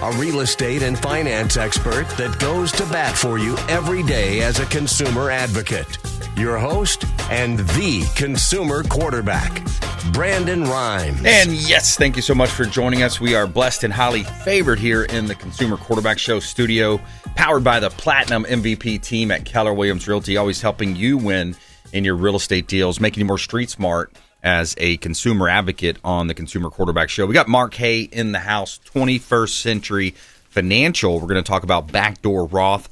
a real estate and finance expert that goes to bat for you every day as a consumer advocate. Your host and the consumer quarterback, Brandon Rimes. And yes, thank you so much for joining us. We are blessed and highly favored here in the Consumer Quarterback Show studio, powered by the Platinum MVP team at Keller Williams Realty, always helping you win in your real estate deals, making you more street smart as a consumer advocate on the Consumer Quarterback Show. We got Mark Haye in the house, 21st Century Financial. We're going to talk about backdoor Roth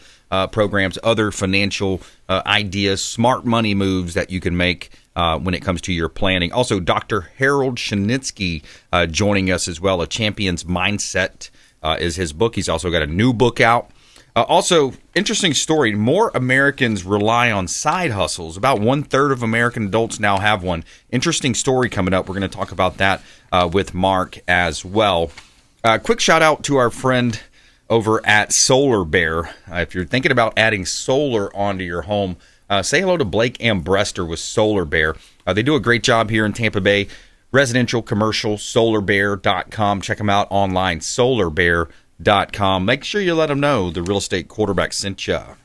programs, other financial ideas, smart money moves that you can make when it comes to your planning. Also, Dr. Harold Schnitzky joining us as well. A Champion's Mindset is his book. He's also got a new book out. Also, interesting story. More Americans rely on side hustles. About 1/3 of American adults now have one. Interesting story coming up. We're going to talk about that with Mark as well. Quick shout out to our friend over at Solar Bear. If you're thinking about adding solar onto your home, say hello to Blake Ambrester with Solar Bear. They do a great job here in Tampa Bay. Residential, commercial, solarbear.com. Check them out online, solarbear.com. Make sure you let them know the real estate quarterback sent you. A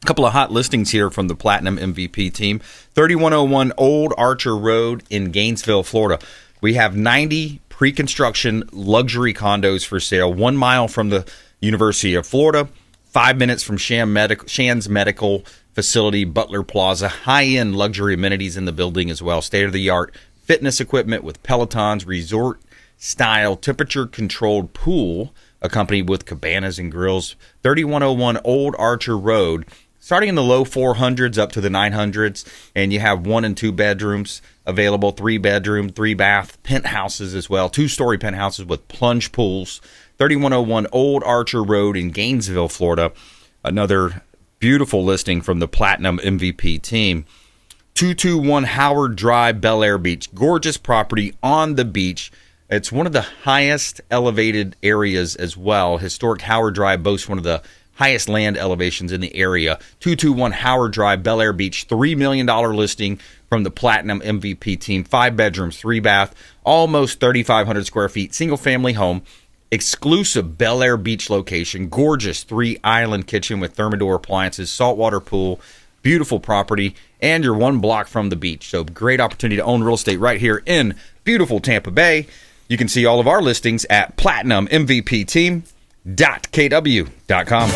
couple of hot listings here from the Platinum MVP team. 3101 Old Archer Road in Gainesville, Florida. We have 90 pre-construction luxury condos for sale, 1 mile from the University of Florida, 5 minutes from Shands Medical Facility, Butler Plaza. High-end luxury amenities in the building as well. State-of-the-art fitness equipment with Pelotons, resort-style temperature-controlled pool, accompanied with cabanas and grills. 3101 Old Archer Road, starting in the low 400s up to the 900s, and you have 1 and 2 bedrooms available, 3-bedroom, 3-bath penthouses as well, 2-story penthouses with plunge pools. 3101 Old Archer Road in Gainesville, Florida. Another beautiful listing from the Platinum MVP team. 221 Howard Drive, Bel Air Beach. Gorgeous property on the beach. It's one of the highest elevated areas as well. Historic Howard Drive boasts one of the highest land elevations in the area. 221 Howard Drive, Bel Air Beach. $3 million listing from the Platinum MVP team. 5 bedrooms, 3-bath, almost 3,500 square feet. Single-family home. Exclusive Bel Air Beach location. Gorgeous 3-island kitchen with Thermador appliances. Saltwater pool. Beautiful property. And you're 1 block from the beach. So great opportunity to own real estate right here in beautiful Tampa Bay. You can see all of our listings at platinummvpteam.kw.com.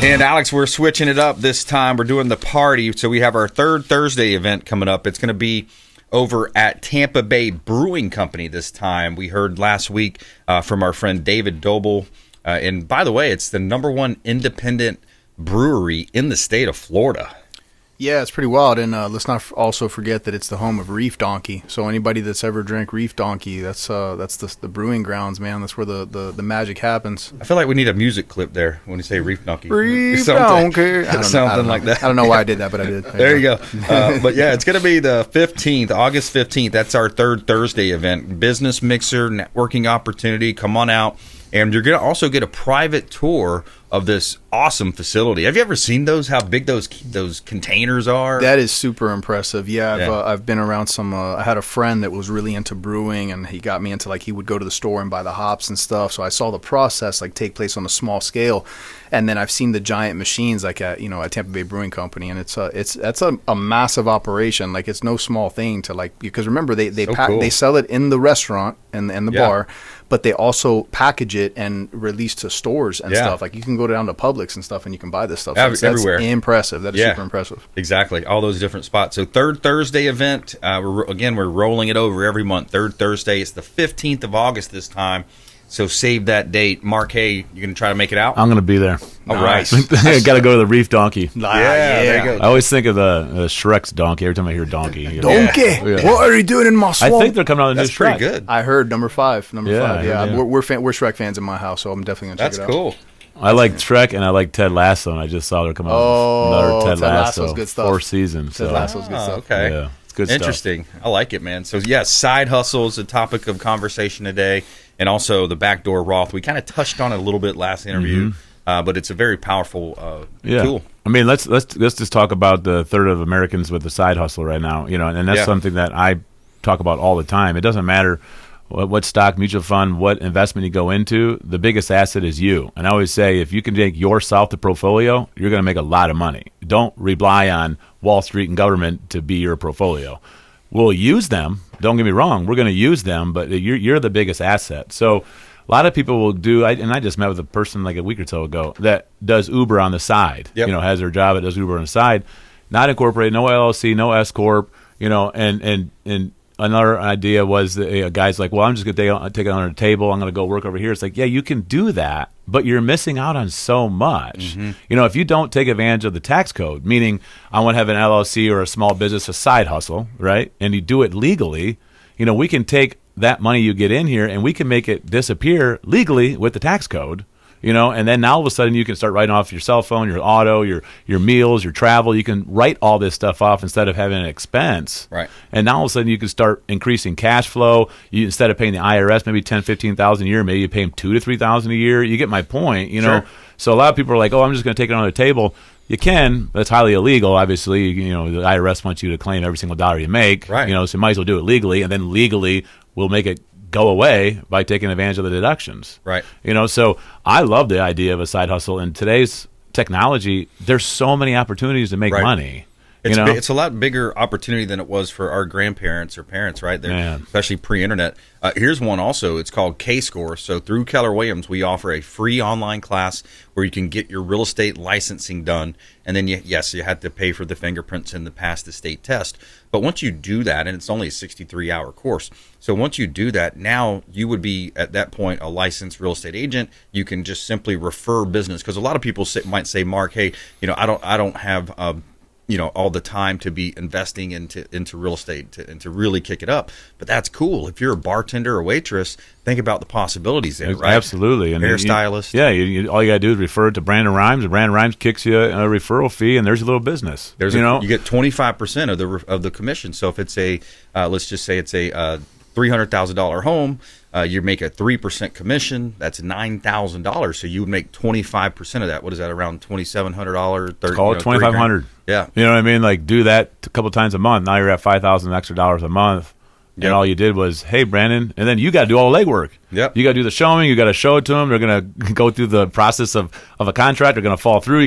And Alex, we're switching it up this time. We're doing the party. So we have our third Thursday event coming up. It's going to be over at Tampa Bay Brewing Company this time. We heard last week from our friend David Doble. And by the way, it's the #1 independent brewery in the state of Florida. Yeah, it's pretty wild, and let's not also forget that it's the home of Reef Donkey. So anybody that's ever drank Reef Donkey, that's the brewing grounds, man. That's where the magic happens. I feel like we need a music clip there when you say Reef Donkey. Reef Donkey. Something like that. I don't know why I did that, but I did. There you go. But yeah, it's going to be the 15th, August 15th. That's our third Thursday event. Business mixer, networking opportunity. Come on out. And you're going to also get a private tour of this awesome facility. Have you ever seen those? How big those containers are? That is super impressive. Yeah, I've been around some. I had a friend that was really into brewing, and he got me into he would go to the store and buy the hops and stuff. So I saw the process take place on a small scale, and then I've seen the giant machines at Tampa Bay Brewing Company, and that's a massive operation. It's no small thing to because remember they sell it in the restaurant and the bar. But they also package it and release to stores and stuff. You can go down to Publix and stuff, and you can buy this stuff. Everywhere. That's impressive. That is super impressive. Exactly. All those different spots. So third Thursday event. We're rolling it over every month. Third Thursday. It's the 15th of August this time. So save that date. Mark Haye, you going to try to make it out? I'm going to be there. All right. I got to go to the Reef Donkey. There you go. I always think of the Shrek's donkey every time I hear donkey. Donkey? Yeah. What are you doing in my swamp? I think they're coming out with a new Shrek. Pretty good. I heard number 5. Yeah. We're Shrek fans in my house, so I'm definitely going to check it out. That's cool. I like Shrek and I like Ted Lasso, and I just saw they're coming out with another Ted Lasso. Good stuff. 4th season. Ted Lasso's good stuff. Okay. Yeah, it's good stuff. Interesting. I like it, man. So, side hustle is the topic of conversation today. And also the backdoor Roth. We kind of touched on it a little bit last interview, but it's a very powerful tool. I mean, let's just talk about the third of Americans with the side hustle right now. And that's something that I talk about all the time. It doesn't matter what stock, mutual fund, what investment you go into. The biggest asset is you. And I always say, if you can make yourself the portfolio, you're going to make a lot of money. Don't rely on Wall Street and government to be your portfolio. We'll use them. Don't get me wrong. We're going to use them, but you're the biggest asset. So a lot of people will do, and I just met with a person like a week or so ago that does Uber on the side. Yep. Has their job, it does Uber on the side, not incorporated, no LLC, no S corp. And another idea was that a guy's like, well, I'm just going to take it under the table. I'm going to go work over here. It's like, yeah, you can do that, but you're missing out on so much. If you don't take advantage of the tax code, meaning I want to have an LLC or a small business, a side hustle, right? And you do it legally, we can take that money you get in here and we can make it disappear legally with the tax code. And then now all of a sudden you can start writing off your cell phone, your auto, your meals, your travel. You can write all this stuff off instead of having an expense. Right. And now all of a sudden you can start increasing cash flow. Instead of paying the IRS maybe $10,000, $15,000 a year, maybe you pay them $2,000 to $3,000 a year. You get my point. Sure. So a lot of people are like, oh, I'm just going to take it on the table. You can, but it's highly illegal. Obviously, the IRS wants you to claim every single dollar you make. Right. So you might as well do it legally, and then legally we'll make it go away by taking advantage of the deductions. Right. So I love the idea of a side hustle. In today's technology, there's so many opportunities to make money. It's a lot bigger opportunity than it was for our grandparents or parents, right? Especially pre-internet. Here's one also. It's called K-Score. So through Keller Williams, we offer a free online class where you can get your real estate licensing done. And then, you had to pay for the fingerprints and the pass the state test. But once you do that, and it's only a 63-hour course. So once you do that, now you would be, at that point, a licensed real estate agent. You can just simply refer business. Because a lot of people might say, Mark, hey, I don't have all the time to be investing into real estate and to really kick it up. But that's cool. If you're a bartender or waitress, think about the possibilities there, right? Absolutely. And hairstylist. All you got to do is refer it to Brandon Rimes, and Brandon Rimes kicks you a referral fee, and there's your little business. You get 25% of the commission. So if it's let's just say it's a $300,000 home, you make a 3% commission. That's $9,000. So you would make 25% of that. What is that? Around $2,700. Call it $2,500. Yeah. You know what I mean? Like, do that a couple times a month. Now you're at $5,000 extra a month. Yep. And all you did was, hey, Brandon, and then you got to do all the legwork. Yep. You got to do the showing. You got to show it to them. They're going to go through the process of a contract. They're going to fall through.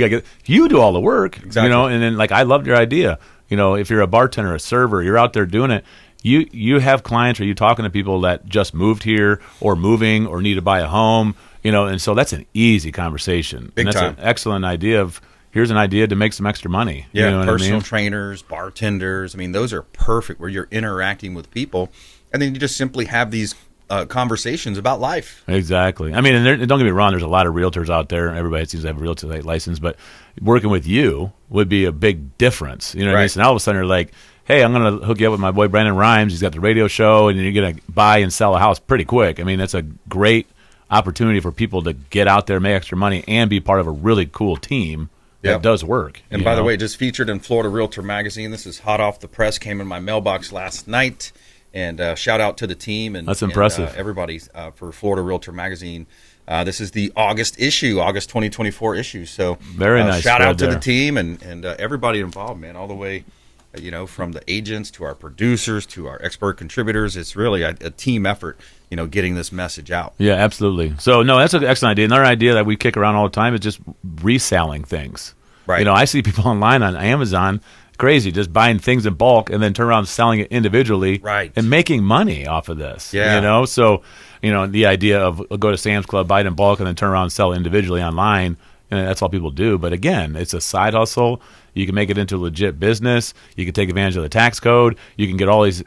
You do all the work. Exactly. And then, like, I loved your idea. If you're a bartender, a server, you're out there doing it. You have clients, or you talking to people that just moved here or moving or need to buy a home, and so that's an easy conversation. Big and that's time. an excellent idea of, here's an idea to make some extra money. Yeah, personal trainers, bartenders. Those are perfect where you're interacting with people, and then you just simply have these conversations about life. Exactly. And don't get me wrong, there's a lot of realtors out there. Everybody seems to have a real estate license, but working with you would be a big difference. You know what I mean? So now all of a sudden you're like, hey, I'm going to hook you up with my boy Brandon Rimes. He's got the radio show, and you're going to buy and sell a house pretty quick. That's a great opportunity for people to get out there, make extra money, and be part of a really cool team that does work. And by the way, just featured in Florida Realtor Magazine. This is hot off the press, came in my mailbox last night. And shout out to the team and that's impressive. Everybody for Florida Realtor Magazine. This is the August 2024 issue. So very nice. Shout out to the team and everybody involved, man, all the way. From the agents to our producers to our expert contributors, it's really a team effort, getting this message out. Yeah, absolutely. So, no, that's an excellent idea. Another idea that we kick around all the time is just reselling things. Right. I see people online on Amazon, crazy, just buying things in bulk and then turn around and selling it individually. Right. And making money off of this. Yeah. So, the idea of go to Sam's Club, buy it in bulk, and then turn around and sell it individually online, and that's all people do. But again, it's a side hustle. You can make it into a legit business. You can take advantage of the tax code. You can get all these,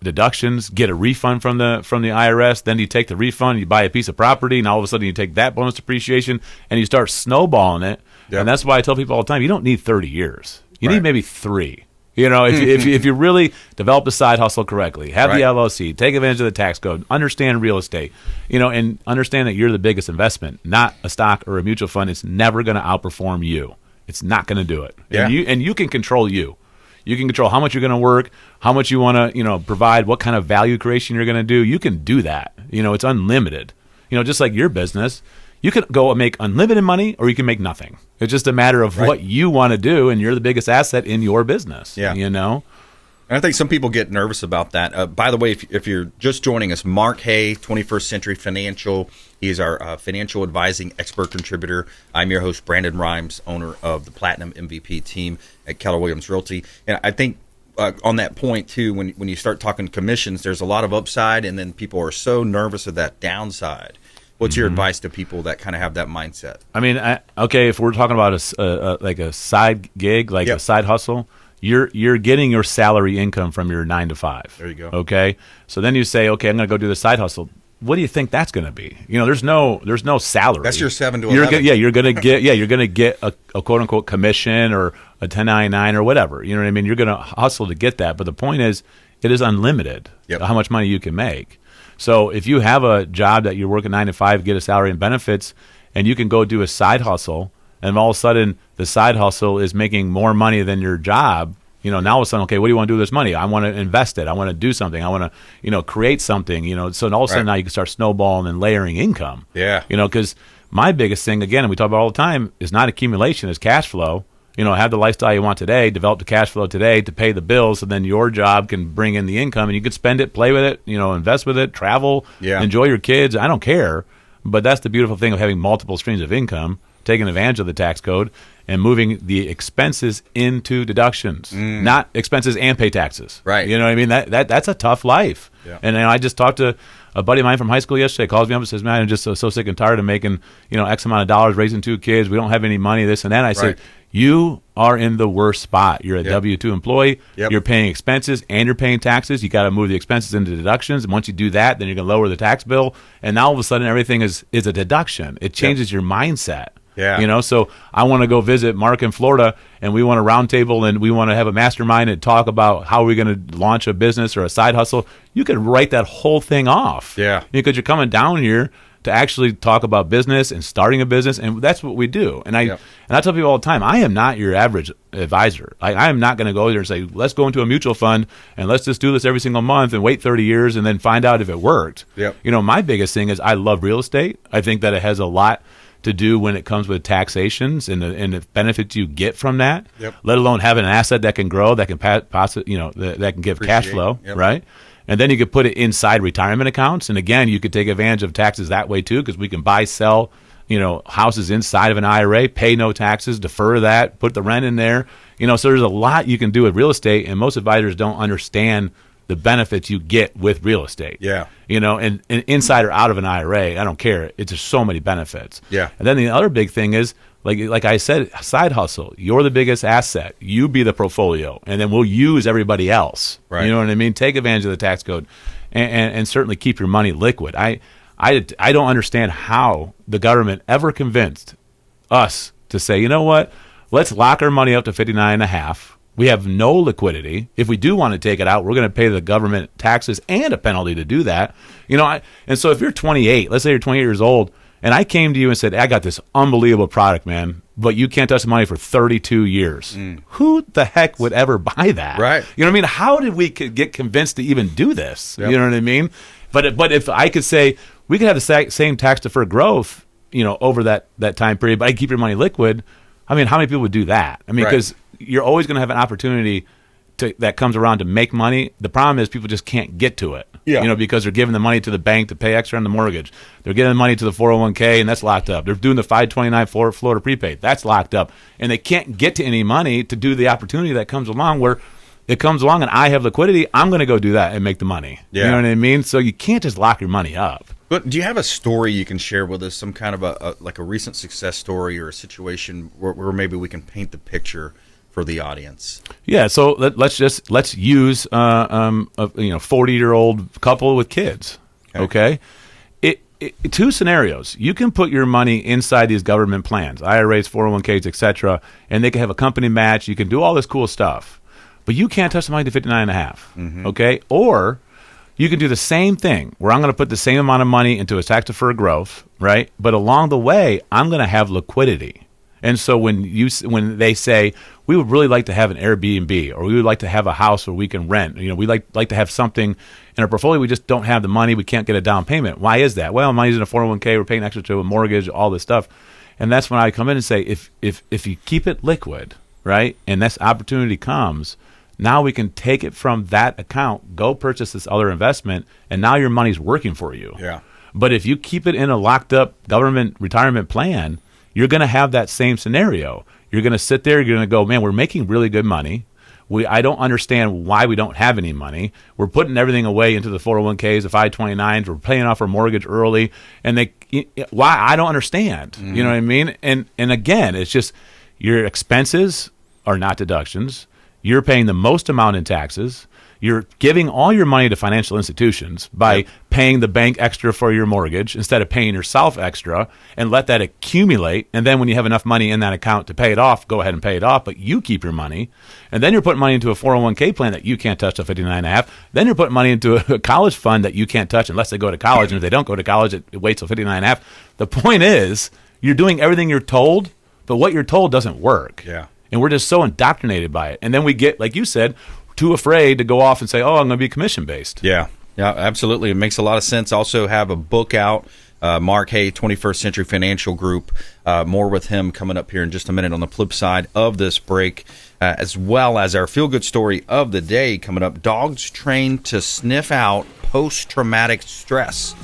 deductions, get a refund from the IRS. Then you take the refund, you buy a piece of property, and all of a sudden you take that bonus depreciation and you start snowballing it. Yep. And that's why I tell people all the time, you don't need 30 years. You need maybe 3. If you really develop the side hustle correctly, have the LLC, take advantage of the tax code, understand real estate, and understand that you're the biggest investment, not a stock or a mutual fund. It's never going to outperform you. It's not going to do it. Yeah. And you can control you. You can control how much you're going to work, how much you want to, provide, what kind of value creation you're going to do. You can do that. It's unlimited. Just like your business, you can go and make unlimited money or you can make nothing. It's just a matter of what you want to do, and you're the biggest asset in your business. Yeah. And And I think some people get nervous about that. By the way, if you're just joining us, Mark Haye, 21st Century Financial. He's our financial advising expert contributor. I'm your host, Brandon BRimes, owner of the Platinum MVP team at Keller Williams Realty. And I think on that point, too, when you start talking commissions, there's a lot of upside, and then people are so nervous of that downside. What's your advice to people that kind of have that mindset? I mean, if we're talking about like a side gig, like a side hustle, you're getting your salary income from your 9 to 5. There you go. Okay, so then you say, okay, I'm going to go do the side hustle. What do you think that's going to be? There's no salary. That's your 7 to 11. You're going to get a quote unquote commission or a 1099 or whatever. You know what I mean? You're going to hustle to get that. But the point is, it is unlimited how much money you can make. So if you have a job that you're working 9 to 5, get a salary and benefits, and you can go do a side hustle, and all of a sudden the side hustle is making more money than your job, now all of a sudden, okay, what do you want to do with this money? I want to invest it. I want to do something. I want to, create something, so all of a sudden now you can start snowballing and layering income. Yeah. Because my biggest thing, again, and we talk about all the time, is not accumulation, is cash flow. Have the lifestyle you want today, develop the cash flow today to pay the bills, so then your job can bring in the income, and you can spend it, play with it, invest with it, travel, enjoy your kids. I don't care. But that's the beautiful thing of having multiple streams of income, taking advantage of the tax code, and moving the expenses into deductions, not expenses and pay taxes. Right. You know what I mean? That's a tough life. Yeah. And I just talked to a buddy of mine from high school yesterday, calls me up and says, man, I'm just so sick and tired of making, X amount of dollars, raising 2 kids. We don't have any money, this and that. I said, you are in the worst spot. You're a W-2 employee. You're paying expenses and you're paying taxes. You got to move the expenses into deductions. And once you do that, then you're going to lower the tax bill. And now all of a sudden everything is a deduction. It changes your mindset. Yeah. So I want to go visit Mark in Florida, and we want a round table, and we want to have a mastermind and talk about how we're going to launch a business or a side hustle. You could write that whole thing off. Yeah. Because you're coming down here to actually talk about business and starting a business, and that's what we do. And I tell people all the time, I am not your average advisor. I am not going to go there and say, let's go into a mutual fund and let's just do this every single month and wait 30 years and then find out if it worked. Yep. My biggest thing is I love real estate. I think that it has a lot to do when it comes with taxations and the benefits you get from that, let alone having an asset that can grow, that can that can give cash flow, right? And then you could put it inside retirement accounts. And again, you could take advantage of taxes that way too, because we can buy, sell, houses inside of an IRA, pay no taxes, defer that, put the rent in there. So there's a lot you can do with real estate, and most advisors don't understand the benefits you get with real estate. Yeah. And inside or out of an IRA, I don't care. It's just so many benefits. Yeah. And then the other big thing is, like I said, side hustle. You're the biggest asset. You be the portfolio, and then we'll use everybody else. Right. You know what I mean? Take advantage of the tax code, and certainly keep your money liquid. I don't understand how the government ever convinced us to say, you know what, let's lock our money up to 59.5. We have no liquidity. If we do want to take it out, we're going to pay the government taxes and a penalty to do that. And so if you're 28, let's say you're 28 years old, and I came to you and said, I got this unbelievable product, man, but you can't touch the money for 32 years. Who the heck would ever buy that? Right. You know what I mean? How did we get convinced to even do this? Yep. You know what I mean? But if I could say we could have the same tax deferred growth, over that time period, but I keep your money liquid, I mean, how many people would do that? I mean, because you're always going to have an opportunity that comes around to make money. The problem is people just can't get to it. Because they're giving the money to the bank to pay extra on the mortgage. They're giving the money to the 401k, and that's locked up. They're doing the 529 Florida prepaid. That's locked up. And they can't get to any money to do the opportunity that comes along where it comes along and I have liquidity. I'm going to go do that and make the money. Yeah. You know what I mean? So you can't just lock your money up. But do you have a story you can share with us, some kind of a recent success story or a situation where maybe we can paint the picture for the audience? Yeah, so let's use a 40-year-old couple with kids. Okay, two scenarios. You can put your money inside these government plans, IRAs, 401ks, etc., and they can have a company match. You can do all this cool stuff, but you can't touch the money to 59.5. Okay, or you can do the same thing where I'm going to put the same amount of money into a tax deferred growth, right? But along the way, I'm going to have liquidity. And so when they say we would really like to have an Airbnb, or we would like to have a house where we can rent, we like to have something in our portfolio, we just don't have the money, we can't get a down payment. Why is that? Well, money's in a 401k, we're paying extra to a mortgage, all this stuff. And that's when I come in and say, if you keep it liquid, right, and this opportunity comes, Now we can take it from that account, go purchase this other investment, and now your money's working for you. Yeah. But if you keep it in a locked up government retirement plan, you're going to have that same scenario. You're going to sit there, you're going to go, man, we're making really good money. I don't understand why we don't have any money. We're putting everything away into the 401ks, the 529s. We're paying off our mortgage early. And why? I don't understand. Mm-hmm. You know what I mean? And again, it's just your expenses are not deductions. You're paying the most amount in taxes. You're giving all your money to financial institutions by paying the bank extra for your mortgage instead of paying yourself extra, and let that accumulate. And then when you have enough money in that account to pay it off, go ahead and pay it off, but you keep your money. And then you're putting money into a 401k plan that you can't touch till 59.5. Then you're putting money into a college fund that you can't touch unless they go to college. And if they don't go to college, it waits till 59.5. The point is, you're doing everything you're told, but what you're told doesn't work. Yeah. And we're just so indoctrinated by it. And then we get, like you said, too afraid to go off and say, oh, I'm going to be commission-based. Yeah, absolutely. It makes a lot of sense. Also have a book out, Mark Haye, 21st Century Financial Group. More with him coming up here in just a minute on the flip side of this break, as well as our feel-good story of the day coming up. Dogs trained to sniff out post-traumatic stress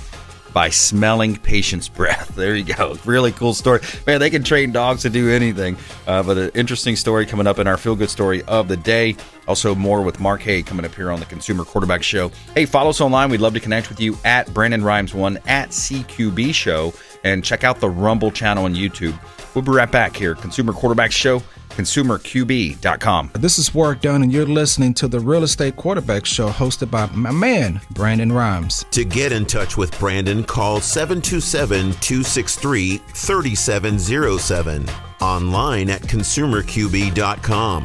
by smelling patients' breath. There you go. Really cool story. Man, they can train dogs to do anything. But an interesting story coming up in our feel-good story of the day. Also more with Mark Haye coming up here on the Consumer Quarterback Show. Hey, follow us online. We'd love to connect with you at BrandonRimes1, at CQB Show, and check out the Rumble channel on YouTube. We'll be right back here. Consumer Quarterback Show, ConsumerQB.com. This is Warwick Dunn, and you're listening to the Real Estate Quarterback Show hosted by my man, Brandon Rimes. To get in touch with Brandon, call 727-263-3707. Online at ConsumerQB.com.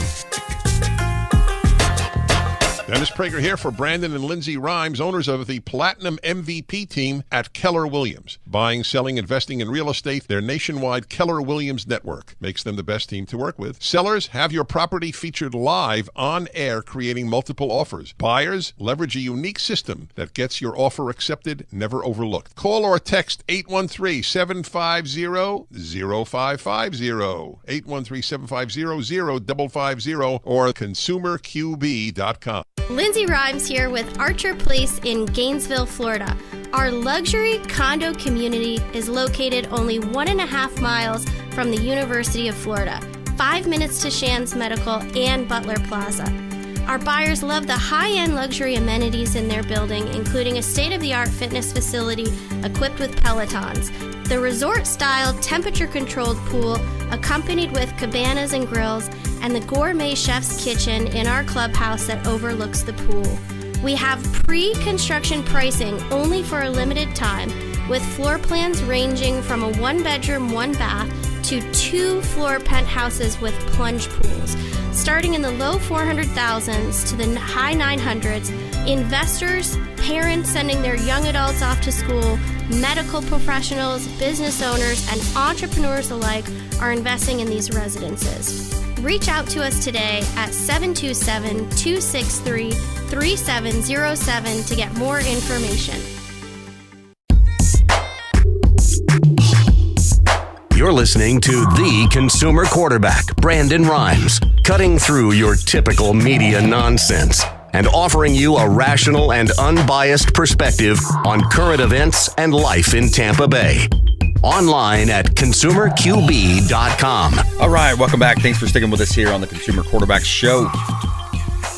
Dennis Prager here for Brandon and Lindsay Rimes, owners of the Platinum MVP team at Keller Williams. Buying, selling, investing in real estate, their nationwide Keller Williams network makes them the best team to work with. Sellers, have your property featured live on air, creating multiple offers. Buyers, leverage a unique system that gets your offer accepted, never overlooked. Call or text 813-750-0550, 813-750-0550, or ConsumerQB.com. Lindsay Rimes here with Archer Place in Gainesville, Florida. Our luxury condo community is located only 1.5 miles from the University of Florida, 5 minutes to Shands Medical and Butler Plaza. Our buyers love the high-end luxury amenities in their building, including a state-of-the-art fitness facility equipped with Pelotons, the resort-style temperature-controlled pool accompanied with cabanas and grills, and the gourmet chef's kitchen in our clubhouse that overlooks the pool. We have pre-construction pricing only for a limited time, with floor plans ranging from a 1-bedroom, 1-bath to 2-floor penthouses with plunge pools. Starting in the low 400,000s to the high 900s, investors, parents sending their young adults off to school, medical professionals, business owners, and entrepreneurs alike are investing in these residences. Reach out to us today at 727-263-3707 to get more information. You're listening to the Consumer Quarterback, Brandon Rimes, cutting through your typical media nonsense and offering you a rational and unbiased perspective on current events and life in Tampa Bay. Online at ConsumerQB.com. All right, welcome back. Thanks for sticking with us here on the Consumer Quarterback Show.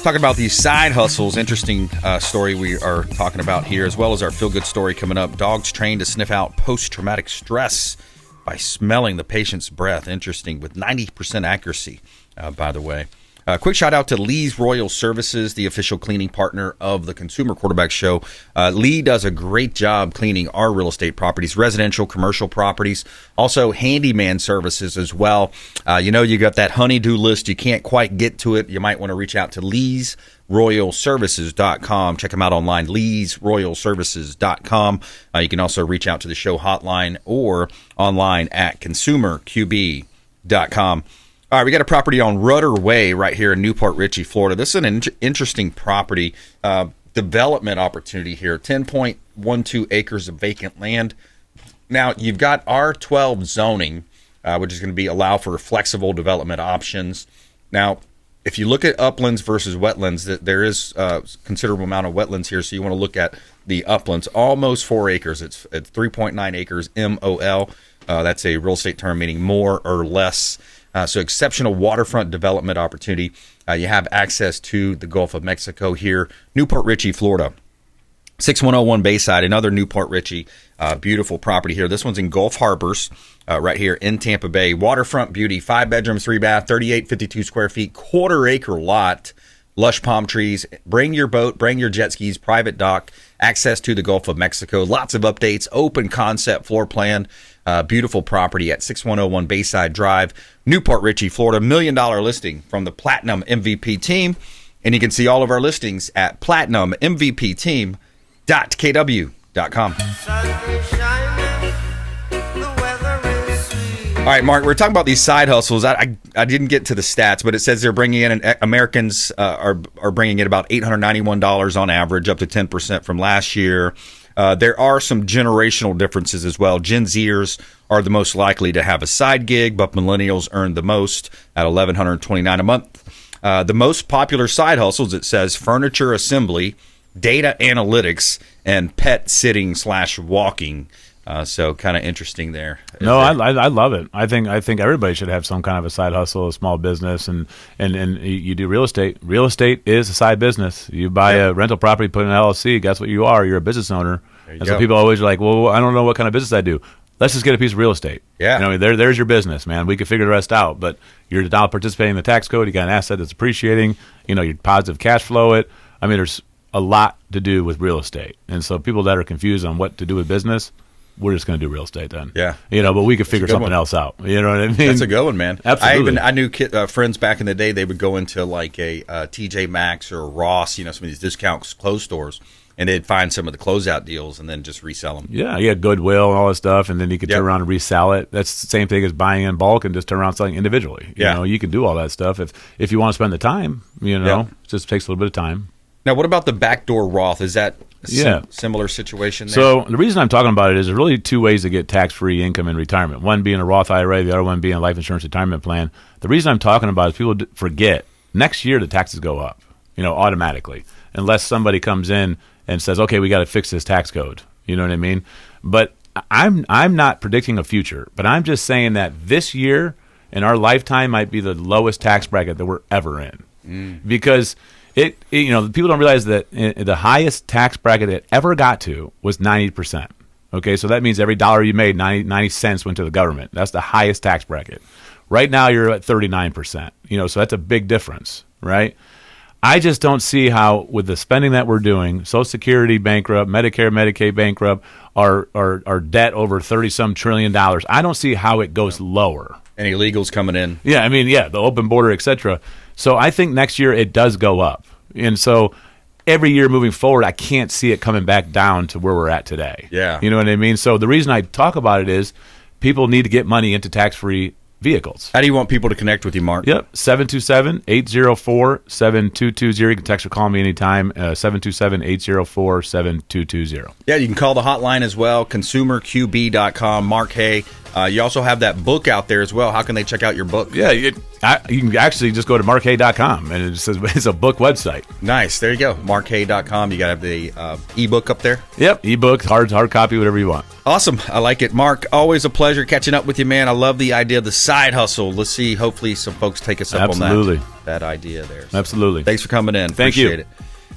Talking about these side hustles. Interesting story we are talking about here, as well as our feel-good story coming up. Dogs trained to sniff out post-traumatic stress by smelling the patient's breath. Interesting, with 90% accuracy, by the way. Quick shout out to Lee's Royal Services, the official cleaning partner of the Consumer Quarterback Show. Lee does a great job cleaning our real estate properties, residential, commercial properties, also handyman services as well. You got that honey-do list. You can't quite get to it. You might want to reach out to Lee'sRoyalServices.com. Check them out online, Lee'sRoyalServices.com. You can also reach out to the show hotline or online at ConsumerQB.com. All right, we got a property on Rudder Way right here in Newport Richey, Florida. This is an interesting property, development opportunity here, 10.12 acres of vacant land. Now, you've got R12 zoning, which is going to be allow for flexible development options. Now, If you look at uplands versus wetlands, there is a considerable amount of wetlands here, so you want to look at the uplands. Almost 4 acres. It's 3.9 acres, MOL. That's a real estate term meaning more or less. So exceptional waterfront development opportunity. You have access to the Gulf of Mexico here. Newport Richey, Florida. 6101 Bayside, another Newport Richey. Beautiful property here. This one's in Gulf Harbors, right here in Tampa Bay. Waterfront beauty, 5 bedrooms, 3 bath, 3852 square feet, quarter-acre lot, lush palm trees. Bring your boat, bring your jet skis, private dock, access to the Gulf of Mexico. Lots of updates, open concept floor plan. Beautiful property at 6101 Bayside Drive, Newport Richey, Florida. $1 million listing from the Platinum MVP team. And you can see all of our listings at platinummvpteam.kw.com. All right, Mark, we're talking about these side hustles. I didn't get to the stats, but it says they're bringing in, Americans are bringing in about $891 on average, up to 10% from last year. There are some generational differences as well. Gen Zers are the most likely to have a side gig, but millennials earn the most at $1,129 a month. The most popular side hustles, it says, furniture assembly, data analytics, and pet sitting / walking. So kind of interesting there. No, I love it. I think everybody should have some kind of a side hustle, a small business, and you do real estate. Real estate is a side business. You buy a rental property, put in an LLC. Guess what you are? You're a business owner. And so people always are like, well, I don't know what kind of business I do. Let's just get a piece of real estate. Yeah, you know, there's your business, man. We can figure the rest out. But you're now participating in the tax code. You got an asset that's appreciating. You know, you positive cash flow it. I mean, there's a lot to do with real estate, and so people that are confused on what to do with business, we're just going to do real estate then. Yeah. You know, but we could figure something else out. You know what I mean? That's a good one, man. Absolutely. I knew friends back in the day, they would go into like a TJ Maxx or Ross, you know, some of these discount clothes stores, and they'd find some of the closeout deals and then just resell them. Yeah, you had Goodwill and all that stuff, and then you could turn around and resell it. That's the same thing as buying in bulk and just turn around selling individually. You know, you can do all that stuff if you want to spend the time, you know. It just takes a little bit of time. Now, what about the backdoor Roth? Is that similar situation there? So the reason I'm talking about it is there's really 2 ways to get tax-free income in retirement. One being a Roth IRA, the other one being a life insurance retirement plan. The reason I'm talking about it is people forget next year the taxes go up, you know, automatically, unless somebody comes in and says, okay, we got to fix this tax code. You know what I mean? But I'm not predicting a future, but I'm just saying that this year in our lifetime might be the lowest tax bracket that we're ever in. Because you know, people don't realize that the highest tax bracket it ever got to was 90%. Okay, so that means every dollar you made, 90 cents went to the government. That's the highest tax bracket. Right now, you're at 39%. You know, so that's a big difference, right? I just don't see how, with the spending that we're doing, Social Security bankrupt, Medicare, Medicaid bankrupt, our debt over $30-some trillion. I don't see how it goes lower. And illegals coming in. Yeah, I mean, the open border, et cetera. So I think next year it does go up. And so every year moving forward, I can't see it coming back down to where we're at today. Yeah. You know what I mean? So the reason I talk about it is people need to get money into tax-free vehicles. How do you want people to connect with you, Mark? Yep, 727-804-7220. You can text or call me anytime, 727-804-7220. Yeah, you can call the hotline as well, consumerqb.com. Mark Haye. You also have that book out there as well. How can they check out your book? Yeah, you can actually just go to markhaye.com, and it says it's a book website. Nice. There you go, markhaye.com. You got to have the ebook up there? Yep, ebook, hard copy, whatever you want. Awesome. I like it. Mark, always a pleasure catching up with you, man. I love the idea of the side hustle. Let's see, hopefully some folks take us up on that idea there. So absolutely. Thanks for coming in. Thank you. Appreciate it.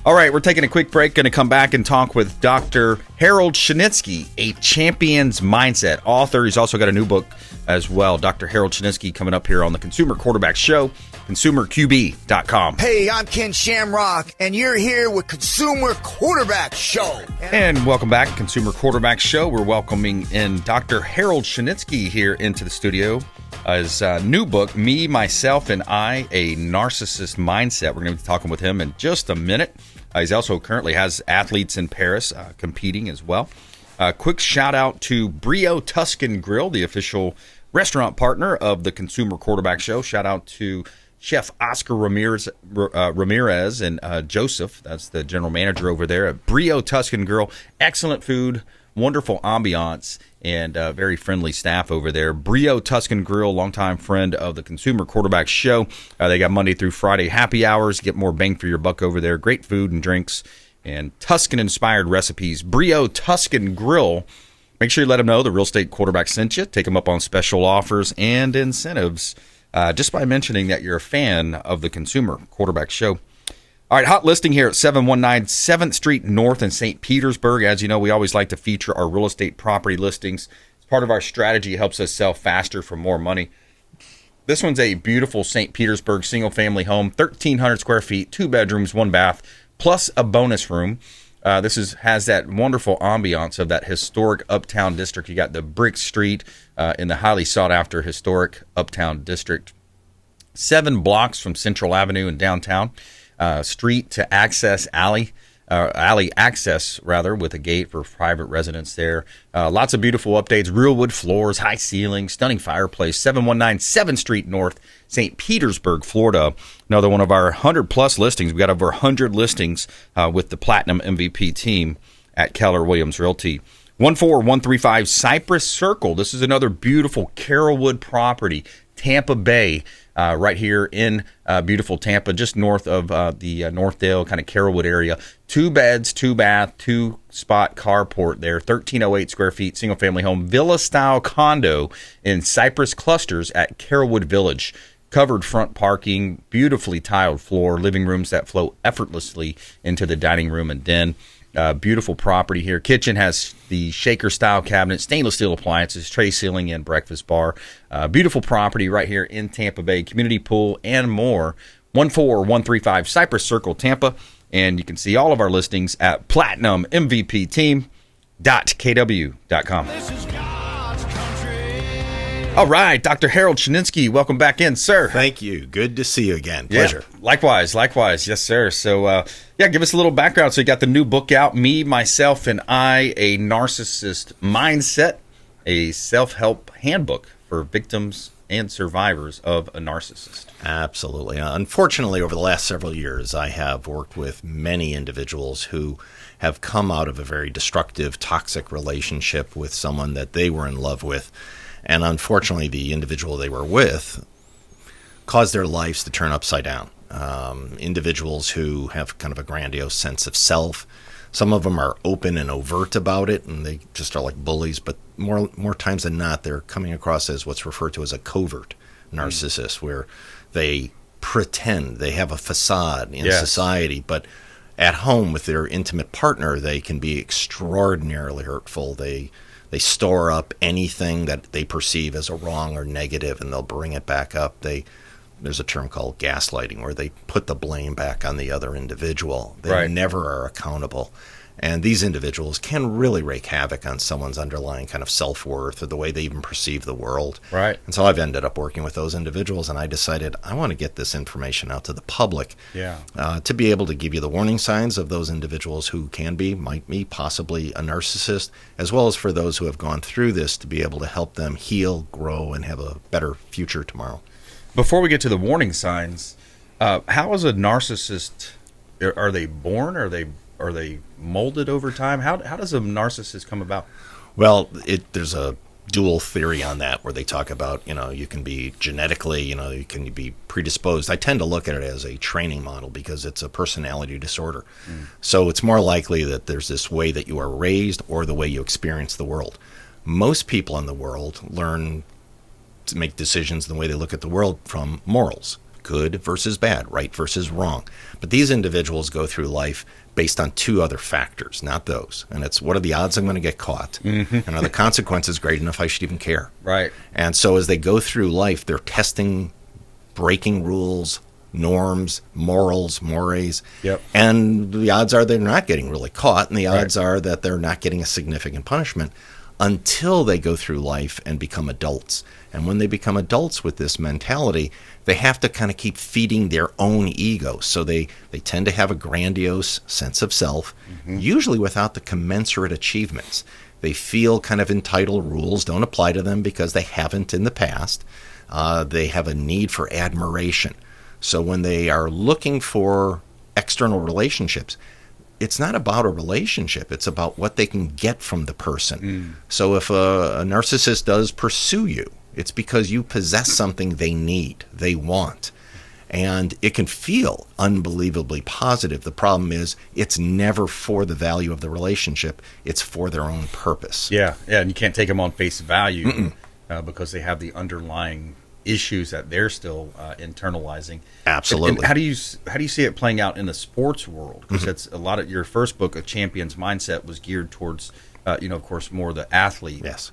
All right, we're taking a quick break. Going to come back and talk with Dr. Harold Schnitzky, A Champion's Mindset author. He's also got a new book as well. Dr. Harold Schnitzky coming up here on the Consumer Quarterback Show, consumerqb.com. Hey, I'm Ken Shamrock, and you're here with Consumer Quarterback Show. And welcome back, Consumer Quarterback Show. We're welcoming in Dr. Harold Schnitzky here into the studio. His new book, Me, Myself, and I, A Narcissist Mindset. We're going to be talking with him in just a minute. He's also currently has athletes in Paris competing as well. Quick shout out to Brio Tuscan Grill, the official restaurant partner of the Consumer Quarterback Show. Shout out to Chef Oscar Ramirez and Joseph. That's the general manager over there at Brio Tuscan Grill. Excellent food. wonderful ambiance and very friendly staff over there. Brio Tuscan Grill, longtime friend of the Consumer Quarterback Show. They got Monday through Friday happy hours. Get more bang for your buck over there. Great food and drinks and Tuscan-inspired recipes. Brio Tuscan Grill. Make sure you let them know the Real Estate Quarterback sent you. Take them up on special offers and incentives just by mentioning that you're a fan of the Consumer Quarterback Show. All right, hot listing here at 719 7th Street North in St. Petersburg. As you know, we always like to feature our real estate property listings. It's part of our strategy. It helps us sell faster for more money. This one's a beautiful St. Petersburg single-family home, 1,300 square feet, 2 bedrooms, 1 bath, plus a bonus room. This has that wonderful ambiance of that historic uptown district. You got the brick street in the highly sought-after historic uptown district. 7 blocks from Central Avenue in downtown. Street to access alley access rather, with a gate for private residents there. Lots of beautiful updates, real wood floors, high ceilings, stunning fireplace. 719 7th Street North, St. Petersburg, Florida. Another one of our 100-plus listings. We got over 100 listings with the Platinum MVP team at Keller Williams Realty. 14135 Cypress Circle. This is another beautiful Carrollwood property, Tampa Bay. Right here in beautiful Tampa, just north of the Northdale, kind of Carrollwood area. 2 beds, 2 bath, 2-spot carport there, 1,308 square feet, single-family home, villa-style condo in Cypress Clusters at Carrollwood Village. Covered front parking, beautifully tiled floor, living rooms that flow effortlessly into the dining room and den. Beautiful property here. Kitchen has the shaker-style cabinet, stainless steel appliances, tray ceiling, and breakfast bar. Beautiful property right here in Tampa Bay. Community pool and more. 14135 Cypress Circle, Tampa. And you can see all of our listings at platinummvpteam.kw.com. All right, Dr. Harold Schnitzky, welcome back in, sir. Thank you. Good to see you again. Pleasure. Yeah, likewise. Yes, sir. So, give us a little background. So you got the new book out, Me, Myself, and I, A Narcissist Mindset, a self-help handbook for victims and survivors of a narcissist. Absolutely. Unfortunately, over the last several years, I have worked with many individuals who have come out of a very destructive, toxic relationship with someone that they were in love with. And unfortunately, the individual they were with caused their lives to turn upside down. Individuals who have kind of a grandiose sense of self. Some of them are open and overt about it, and they just are like bullies. But more times than not, they're coming across as what's referred to as a covert narcissist, where they pretend they have a facade in society, but at home with their intimate partner, they can be extraordinarily hurtful. They store up anything that they perceive as a wrong or negative, and they'll bring it back up. There's a term called gaslighting, where they put the blame back on the other individual. They never are accountable. And these individuals can really wreak havoc on someone's underlying kind of self-worth or the way they even perceive the world. Right. And so I've ended up working with those individuals, and I decided I want to get this information out to the public to be able to give you the warning signs of those individuals who might be possibly a narcissist, as well as for those who have gone through this to be able to help them heal, grow, and have a better future tomorrow. Before we get to the warning signs, how is a narcissist? Are they born? Are they molded over time? How does a narcissist come about? Well, there's a dual theory on that, where they talk about, you can be genetically, you can be predisposed. I tend to look at it as a training model because it's a personality disorder. So it's more likely that there's this way that you are raised or the way you experience the world. Most people in the world learn to make decisions in the way they look at the world from morals. Good versus bad, right versus wrong. But these individuals go through life based on 2 other factors, not those. And it's, what are the odds I'm going to get caught? And are the consequences great enough I should even care? Right. And so as they go through life, they're testing, breaking rules, norms, morals, mores. Yep. And the odds are they're not getting really caught, and the odds are that they're not getting a significant punishment until they go through life and become adults. And when they become adults with this mentality, they have to kind of keep feeding their own ego. So they tend to have a grandiose sense of self, usually without the commensurate achievements. They feel kind of entitled. Rules don't apply to them because they haven't in the past. They have a need for admiration. So when they are looking for external relationships, it's not about a relationship. It's about what they can get from the person. So if a narcissist does pursue you, it's because you possess something they need, they want. And it can feel unbelievably positive. The problem is it's never for the value of the relationship. It's for their own purpose. Yeah, and you can't take them on face value because they have the underlying issues that they're still internalizing. Absolutely. And how do you see it playing out in the sports world? Because that's a lot of your first book, A Champion's Mindset, was geared towards, of course, more the athlete. Yes.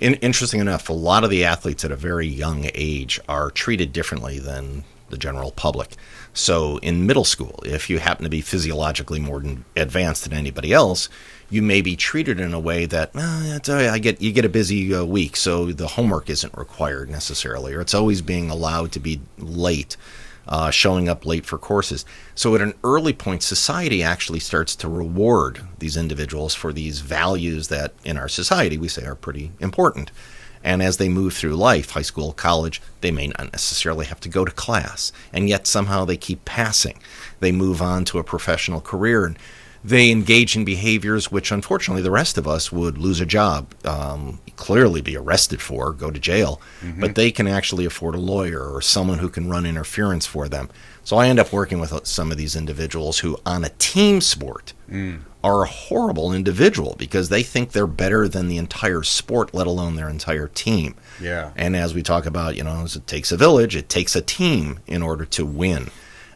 Interesting enough, a lot of the athletes at a very young age are treated differently than the general public. So in middle school, if you happen to be physiologically more advanced than anybody else, you may be treated in a way that it's all right, you get a busy week, so the homework isn't required necessarily, or it's always being allowed to be late, showing up late for courses. So at an early point, society actually starts to reward these individuals for these values that in our society we say are pretty important. And as they move through life, high school, college, they may not necessarily have to go to class, and yet somehow they keep passing. They move on to a professional career, and they engage in behaviors which, unfortunately, the rest of us would lose a job, clearly be arrested for, go to jail, but they can actually afford a lawyer or someone who can run interference for them. So I end up working with some of these individuals who, on a team sport, are a horrible individual because they think they're better than the entire sport, let alone their entire team. Yeah. And as we talk about, it takes a village, it takes a team in order to win.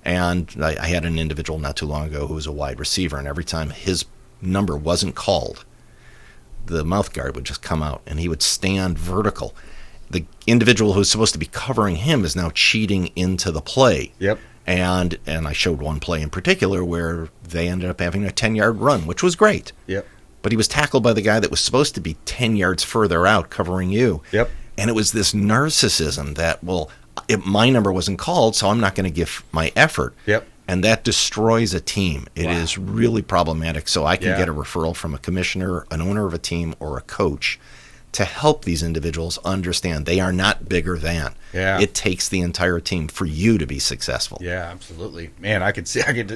And I had an individual not too long ago who was a wide receiver, and every time his number wasn't called, the mouth guard would just come out, and he would stand vertical. The individual who's supposed to be covering him is now cheating into the play. Yep. And I showed one play in particular where they ended up having a 10-yard run, which was great. Yep. But he was tackled by the guy that was supposed to be 10 yards further out covering you. Yep. And it was this narcissism that, my number wasn't called, so I'm not going to give my effort. Yep. And that destroys a team. It is really problematic. So I can get a referral from a commissioner, an owner of a team, or a coach to help these individuals understand they are not bigger than. Yeah. It takes the entire team for you to be successful. Yeah, absolutely. Man,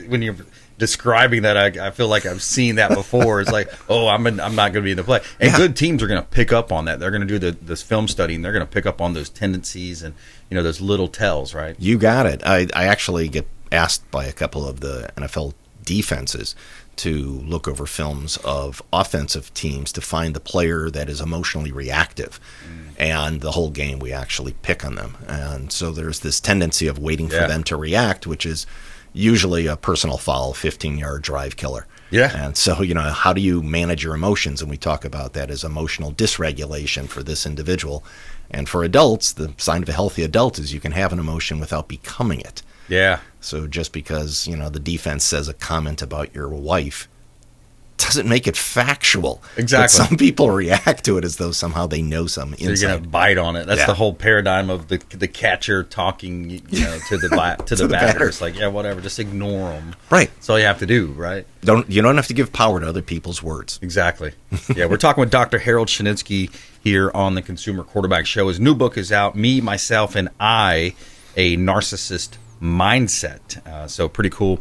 when you're describing that, I feel like I've seen that before. It's like, I'm not going to be in the play. And good teams are going to pick up on that. They're going to do this film study, and they're going to pick up on those tendencies and those little tells, right? You got it. I actually get asked by a couple of the NFL defenses to look over films of offensive teams to find the player that is emotionally reactive. And the whole game we actually pick on them. And so there's this tendency of waiting for them to react, which is usually a personal foul, 15-yard drive killer. Yeah. And so, how do you manage your emotions? And we talk about that as emotional dysregulation for this individual. And for adults, the sign of a healthy adult is you can have an emotion without becoming it. Yeah. So just because, the defense says a comment about your wife doesn't make it factual. Exactly. But some people react to it as though somehow they know some insight. So you're going to bite on it. That's the whole paradigm of the catcher talking to the batter. It's like, whatever, just ignore them. Right. That's all you have to do, right? You don't have to give power to other people's words. Exactly. Yeah, we're talking with Dr. Harold Schnitzky here on the Consumer Quarterback Show. His new book is out, Me, Myself, and I, A Narcissist Mindset. So pretty cool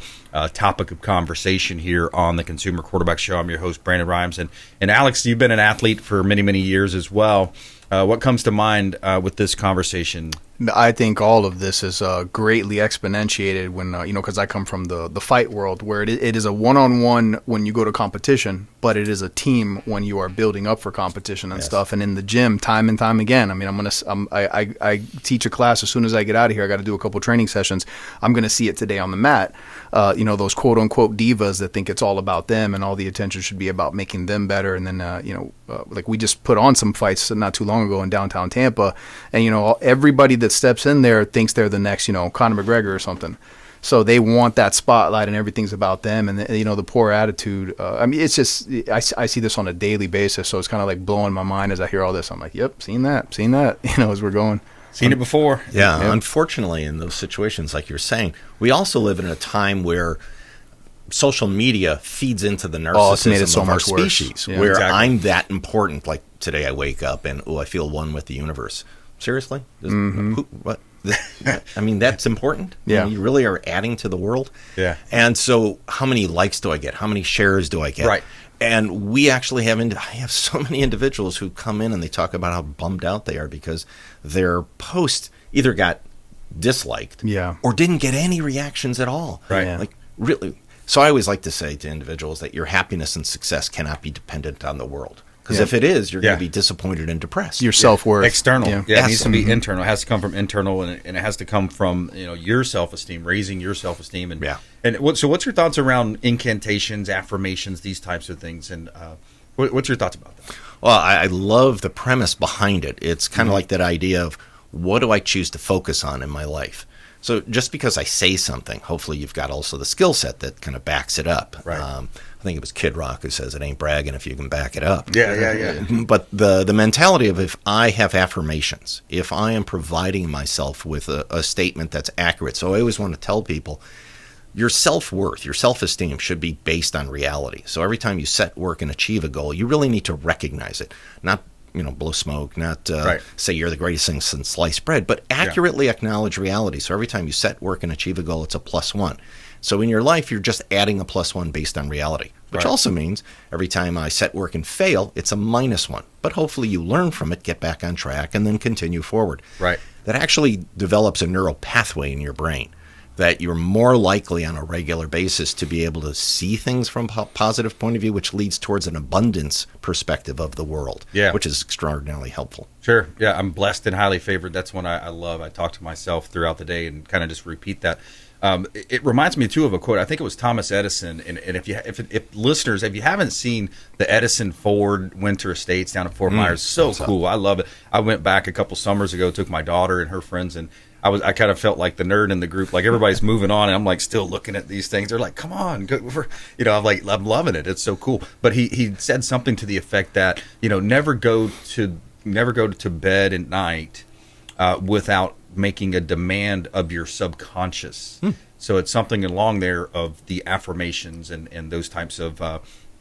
topic of conversation here on the Consumer Quarterback Show. I'm your host, Brandon Rimes. And Alex, you've been an athlete for many, many years as well. What comes to mind with this conversation? I think all of this is greatly exponentiated when, because I come from the fight world where it is a one-on-one when you go to competition, but it is a team when you are building up for competition and stuff. And in the gym, time and time again, I mean, I teach a class as soon as I get out of here. I got to do a couple training sessions. I'm going to see it today on the mat. Those quote-unquote divas that think it's all about them and all the attention should be about making them better. And then, like we just put on some fights not too long ago in downtown Tampa, and, everybody that steps in there thinks they're the next, Conor McGregor or something. So they want that spotlight and everything's about them. And, the poor attitude. It's just, I see this on a daily basis. So it's kind of like blowing my mind as I hear all this. I'm like, yep, seen that, as we're going. Seen it before. Yeah, Yep. Unfortunately, in those situations, like you're saying, we also live in a time where social media feeds into the narcissism of our species, where I'm that important. Like today I wake up and, I feel one with the universe. Seriously? What? I mean, that's important. Yeah. You really are adding to the world. Yeah. And so how many likes do I get? How many shares do I get? Right. And we actually I have so many individuals who come in and they talk about how bummed out they are because their post either got disliked or didn't get any reactions at all. Right. Yeah. Like, really. So I always like to say to individuals that your happiness and success cannot be dependent on the world. Because if it is, you're going to be disappointed and depressed. Your self-worth. External. Yeah. It needs to be internal. It has to come from internal, and it has to come from your self-esteem, raising your self-esteem. And so what's your thoughts around incantations, affirmations, these types of things? And what's your thoughts about that? Well, I love the premise behind it. It's kind of like that idea of what do I choose to focus on in my life? So just because I say something, hopefully you've got also the skill set that kind of backs it up. Right. I think it was Kid Rock who says it ain't bragging if you can back it up. Yeah. But the mentality of if I have affirmations, if I am providing myself with a statement that's accurate. So I always want to tell people your self-worth, your self-esteem should be based on reality. So every time you set work and achieve a goal, you really need to recognize it. Not blow smoke, not say you're the greatest thing since sliced bread, but accurately acknowledge reality. So every time you set work and achieve a goal, it's a +1. So in your life, you're just adding a +1 based on reality, which also means every time I set work and fail, it's a -1. But hopefully you learn from it, get back on track, and then continue forward. Right. That actually develops a neural pathway in your brain that you're more likely on a regular basis to be able to see things from a positive point of view, which leads towards an abundance perspective of the world, which is extraordinarily helpful. Sure. Yeah, I'm blessed and highly favored. That's one I love. I talk to myself throughout the day and kind of just repeat that. It reminds me, too, of a quote. I think it was Thomas Edison. And if listeners, if you haven't seen the Edison Ford Winter Estates down at Fort Myers, so cool. I love it. I went back a couple summers ago, took my daughter and her friends, and I kind of felt like the nerd in the group. Like everybody's moving on, and I'm like still looking at these things. They're like, "Come on, I'm loving it. It's so cool." But he said something to the effect that never go to bed at night without making a demand of your subconscious. So it's something along there of the affirmations and those types of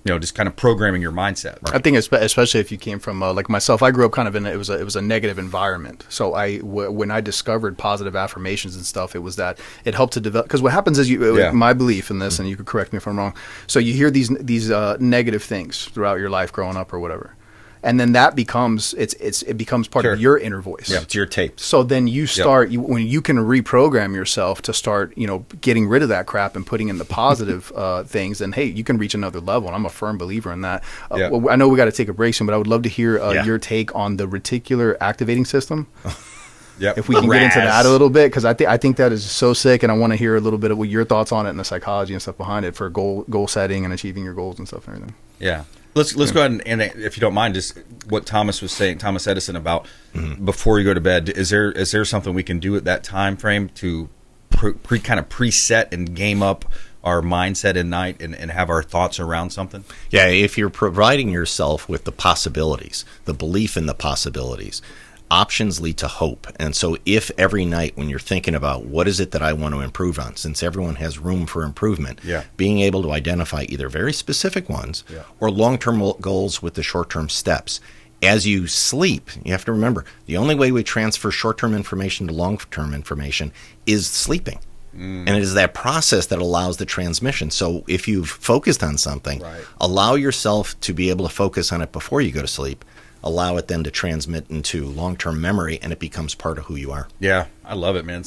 just kind of programming your mindset. Right? I think especially if you came from like myself, I grew up kind of it was a negative environment. So when I discovered positive affirmations and stuff, it was that it helped to develop. Because what happens is my belief in this, and you could correct me if I'm wrong. So you hear these negative things throughout your life growing up or whatever. And then that becomes it becomes part of your inner voice. Yeah, it's your tapes. So then you start when you can reprogram yourself to start getting rid of that crap and putting in the positive things. Then hey, you can reach another level. And I'm a firm believer in that. I know we got to take a break soon, but I would love to hear your take on the reticular activating system. If we can get into that a little bit, because I think that is so sick, and I want to hear a little bit of your thoughts on it and the psychology and stuff behind it for goal setting and achieving your goals and stuff and everything. Yeah. Let's go ahead and if you don't mind, just what Thomas was saying, Thomas Edison, about before you go to bed. Is there something we can do at that time frame to kind of preset and game up our mindset at night and have our thoughts around something? Yeah, if you're providing yourself with the possibilities, the belief in the possibilities, options lead to hope. And so if every night when you're thinking about what is it that I want to improve on, since everyone has room for improvement, being able to identify either very specific ones or long-term goals with the short-term steps. As you sleep, you have to remember, the only way we transfer short-term information to long-term information is sleeping. And it is that process that allows the transmission. So if you've focused on something, allow yourself to be able to focus on it before you go to sleep. Allow it then to transmit into long-term memory, and it becomes part of who you are. Yeah, I love it, man.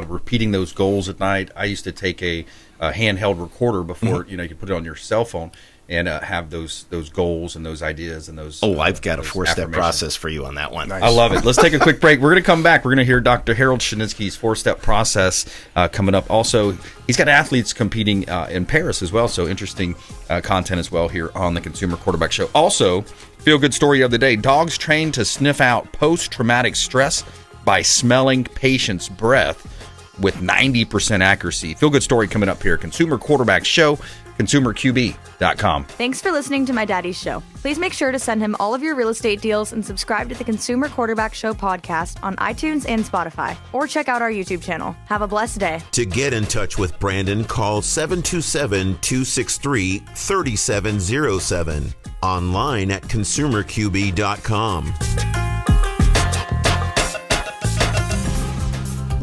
Repeating those goals at night. I used to take a handheld recorder before, you could put it on your cell phone and have those goals and those ideas and those. Oh, I've got a 4-step process for you on that one. Nice. I love it. Let's take a quick break. We're going to come back. We're going to hear Dr. Harold Schnitzky's 4-step process coming up. Also, he's got athletes competing in Paris as well, so interesting content as well here on the Consumer Quarterback Show. Also, feel-good story of the day. Dogs trained to sniff out post-traumatic stress by smelling patients' breath with 90% accuracy. Feel-good story coming up here. Consumer Quarterback Show, consumerqb.com. Thanks for listening to my daddy's show. Please make sure to send him all of your real estate deals and subscribe to the Consumer Quarterback Show podcast on iTunes and Spotify, or check out our YouTube channel. Have a blessed day. To get in touch with Brandon, call 727-263-3707. Online at consumerqb.com.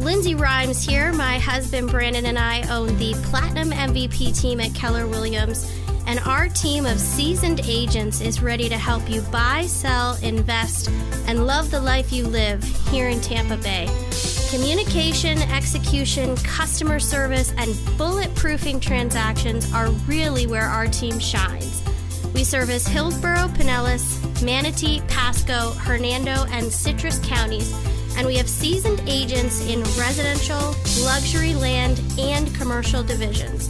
Lindsay Rhymes here. My husband Brandon and I own the Platinum MVP team at Keller Williams, and our team of seasoned agents is ready to help you buy, sell, invest, and love the life you live here in Tampa Bay. Communication, execution, customer service, and bulletproofing transactions are really where our team shines. We service Hillsborough, Pinellas, Manatee, Pasco, Hernando, and Citrus counties, and we have seasoned agents in residential, luxury land, and commercial divisions.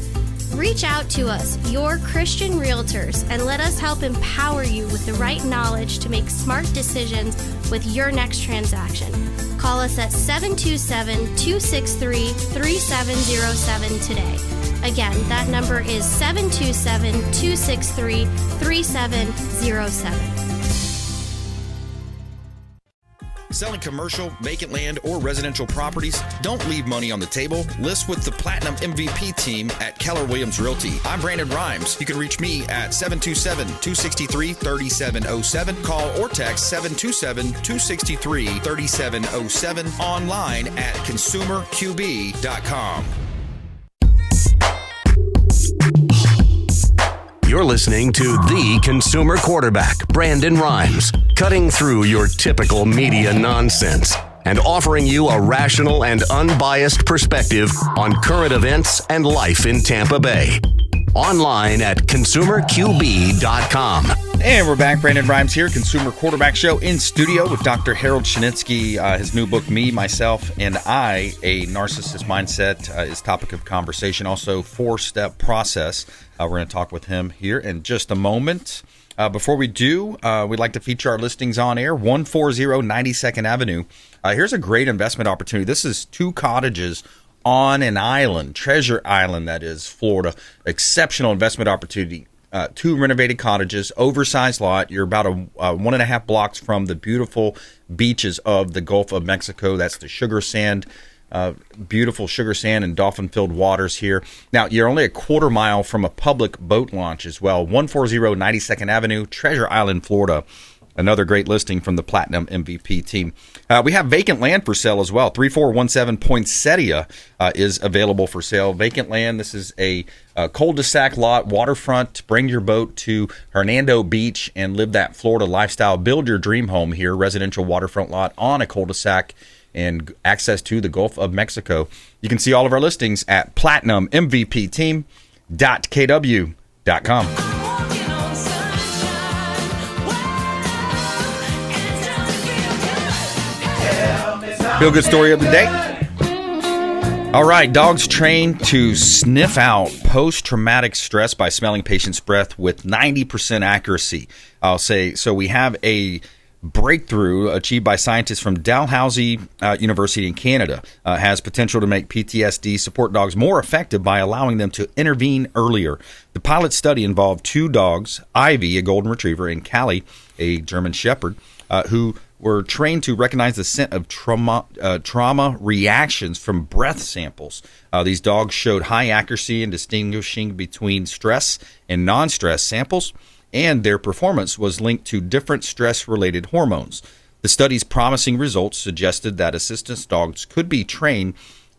Reach out to us, your Christian realtors, and let us help empower you with the right knowledge to make smart decisions with your next transaction. Call us at 727-263-3707 today. Again, that number is 727-263-3707. Selling commercial, vacant land, or residential properties? Don't leave money on the table. List with the Platinum MVP team at Keller Williams Realty. I'm Brandon Rhymes. You can reach me at 727-263-3707. Call or text 727-263-3707. Online at consumerqb.com. You're listening to the consumer quarterback, Brandon Rhymes, cutting through your typical media nonsense and offering you a rational and unbiased perspective on current events and life in Tampa Bay. Online at consumerqb.com. And we're back. Brandon Rhymes here, Consumer Quarterback Show, in studio with Dr. Harold Schnitzky. His new book, Me, Myself, and I, A Narcissist Mindset, is topic of conversation. Also, 4-step process. We're going to talk with him here in just a moment. Before we do, we'd like to feature our listings on air, 140 92nd Avenue. Here's a great investment opportunity. This is 2 cottages on an island, Treasure Island, that is, Florida. Exceptional investment opportunity. 2 renovated cottages, oversized lot. You're about 1.5 blocks from the beautiful beaches of the Gulf of Mexico. That's the sugar sand, beautiful sugar sand and dolphin-filled waters here. Now, you're only a quarter mile from a public boat launch as well. 140 92nd Avenue, Treasure Island, Florida. Another great listing from the Platinum MVP team. We have vacant land for sale as well. 3417 Poinsettia is available for sale. Vacant land. This is a cul-de-sac lot, waterfront. Bring your boat to Hernando Beach and live that Florida lifestyle. Build your dream home here. Residential waterfront lot on a cul-de-sac and access to the Gulf of Mexico. You can see all of our listings at platinummvpteam.kw.com. Feel good story of the day. All right, dogs trained to sniff out post-traumatic stress by smelling patients' breath with 90% accuracy. I'll say, so we have a breakthrough achieved by scientists from Dalhousie University in Canada. Has potential to make PTSD support dogs more effective by allowing them to intervene earlier. The pilot study involved 2 dogs, Ivy, a golden retriever, and Callie, a German shepherd, who were trained to recognize the scent of trauma reactions from breath samples. These dogs showed high accuracy in distinguishing between stress and non-stress samples, and their performance was linked to different stress-related hormones. The study's promising results suggested that assistance dogs could be trained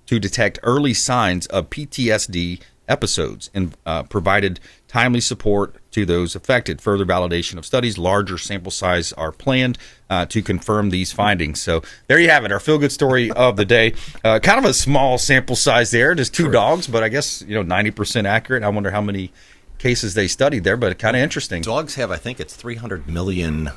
to detect early signs of PTSD episodes and provided timely support to those affected. Further validation of studies, larger sample size are planned to confirm these findings. So there you have it, our feel-good story of the day. Kind of a small sample size there, just 2 dogs, but I guess 90% accurate. I wonder how many cases they studied there, but kind of interesting. Dogs have, I think it's 300 million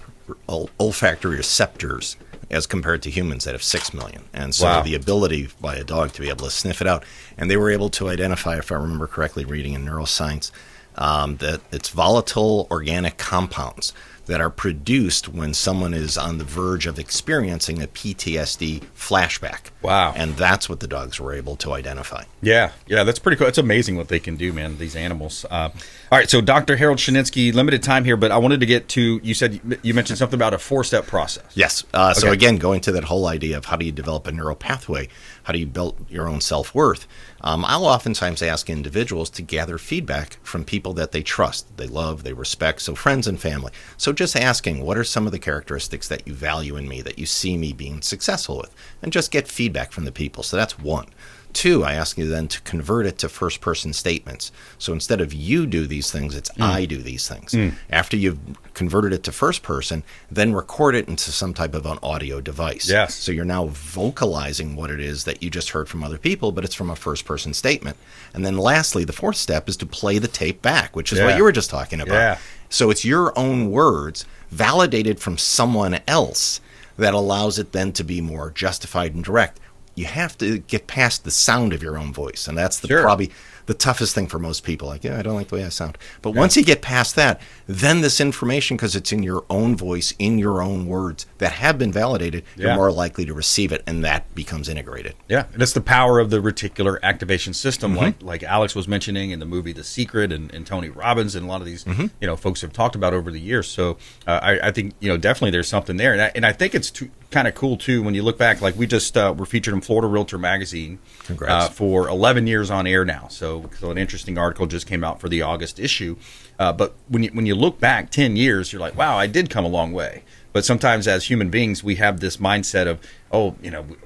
olfactory receptors as compared to humans that have 6 million. And so the ability by a dog to be able to sniff it out, and they were able to identify, if I remember correctly, reading in neuroscience, that it's volatile organic compounds that are produced when someone is on the verge of experiencing a PTSD flashback. Wow. And that's what the dogs were able to identify. Yeah, that's pretty cool. It's amazing what they can do, man, these animals. All right, so Dr. Harold Schnitzky, limited time here, but I wanted to get to, you mentioned something about a 4-step process. Yes. So again, going to that whole idea of how do you develop a neural pathway, how do you build your own self-worth, I'll oftentimes ask individuals to gather feedback from people that they trust, they love, they respect, so friends and family. So just asking, what are some of the characteristics that you value in me, that you see me being successful with? And just get feedback from the people. So that's one. Two, I ask you then to convert it to first-person statements. So instead of you do these things, it's I do these things. After you've converted it to first person, then record it into some type of an audio device. Yes. So you're now vocalizing what it is that you just heard from other people, but it's from a first-person statement. And then lastly, the fourth step is to play the tape back, which is what you were just talking about. Yeah. So it's your own words validated from someone else that allows it then to be more justified and direct. You have to get past the sound of your own voice, and that's probably the toughest thing for most people. Like, I don't like the way I sound. But once you get past that, then this information, because it's in your own voice, in your own words that have been validated, you're more likely to receive it, and that becomes integrated. Yeah, and it's the power of the reticular activation system, like Alex was mentioning in the movie The Secret, and Tony Robbins, and a lot of these folks have talked about over the years. So I think definitely there's something there, and I think it's kind of cool too when you look back. Like we just were featured in Florida Realtor Magazine for 11 years on air now. So an interesting article just came out for the August issue. But when you look back 10 years, you're like, wow, I did come a long way. But sometimes as human beings, we have this mindset of,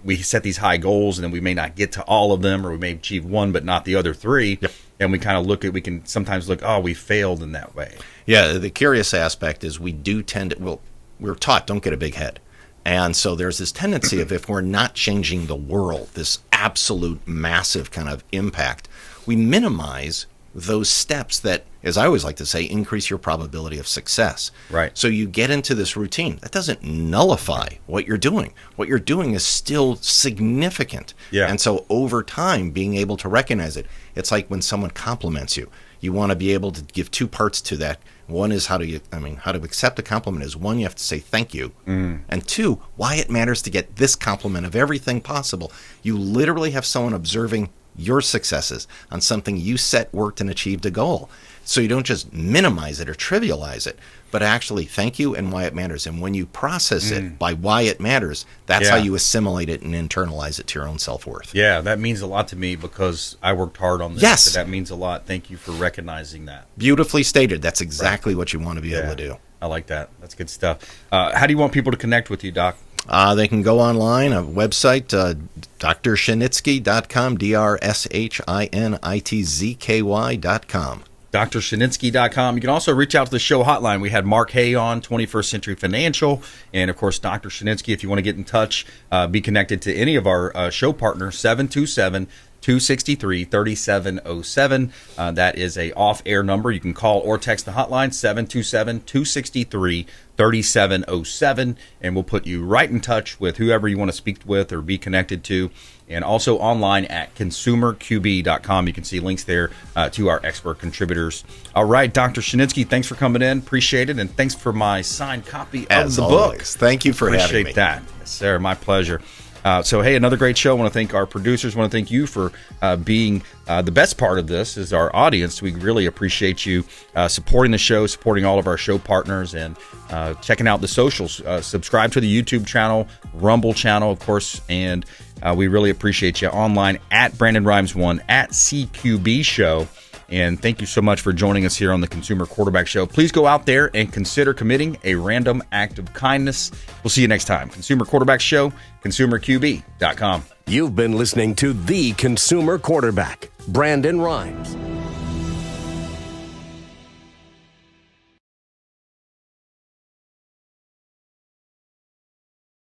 we set these high goals and then we may not get to all of them, or we may achieve one but not the other three. Yep. And we kind of we can sometimes look, we failed in that way. Yeah, the curious aspect is we do tend to, we're taught, don't get a big head. And so there's this tendency of, if we're not changing the world, this absolute massive kind of impact, we minimize those steps that, as I always like to say, increase your probability of success. Right. So you get into this routine. That doesn't nullify what you're doing. What you're doing is still significant. Yeah. And so over time, being able to recognize it, it's like when someone compliments you. You want to be able to give two parts to that. One is how to accept a compliment is, one, you have to say thank you. And two, why it matters to get this compliment of everything possible. You literally have someone observing your successes on something you set, worked, and achieved a goal. So you don't just minimize it or trivialize it, but actually thank you and why it matters. And when you process it by why it matters, that's how you assimilate it and internalize it to your own self-worth. Yeah, that means a lot to me because I worked hard on this. Yes. So that means a lot. Thank you for recognizing that. Beautifully stated. That's exactly what you want to be able to do. I like that. That's good stuff. How do you want people to connect with you, Doc? They can go online, a website, drschnitzky.com, drschnitzky.com. drschnitzky.com. You can also reach out to the show hotline. We had Mark Haye on, 21st Century Financial, and of course Dr. Schnitzky. If you want to get in touch, be connected to any of our show partners, 727-263-3707. That is a off-air number. You can call or text the hotline, 727-263-3707, and we'll put you right in touch with whoever you want to speak with or be connected to. And also online at consumerqb.com. You can see links there to our expert contributors. All right, Dr. Schnitzky, thanks for coming in. Appreciate it. And thanks for my signed copy of the book. Thank you for having me. Appreciate that. Yes, sir. My pleasure. So, hey, another great show. I want to thank our producers. I want to thank you for being the best part of this is our audience. We really appreciate you supporting the show, supporting all of our show partners, and checking out the socials. Subscribe to the YouTube channel, Rumble channel, of course, and we really appreciate you online at Brandon Rimes 1, at CQB Show. And thank you so much for joining us here on the Consumer Quarterback Show. Please go out there and consider committing a random act of kindness. We'll see you next time. Consumer Quarterback Show, consumerqb.com. You've been listening to The Consumer Quarterback, Brandon Rimes.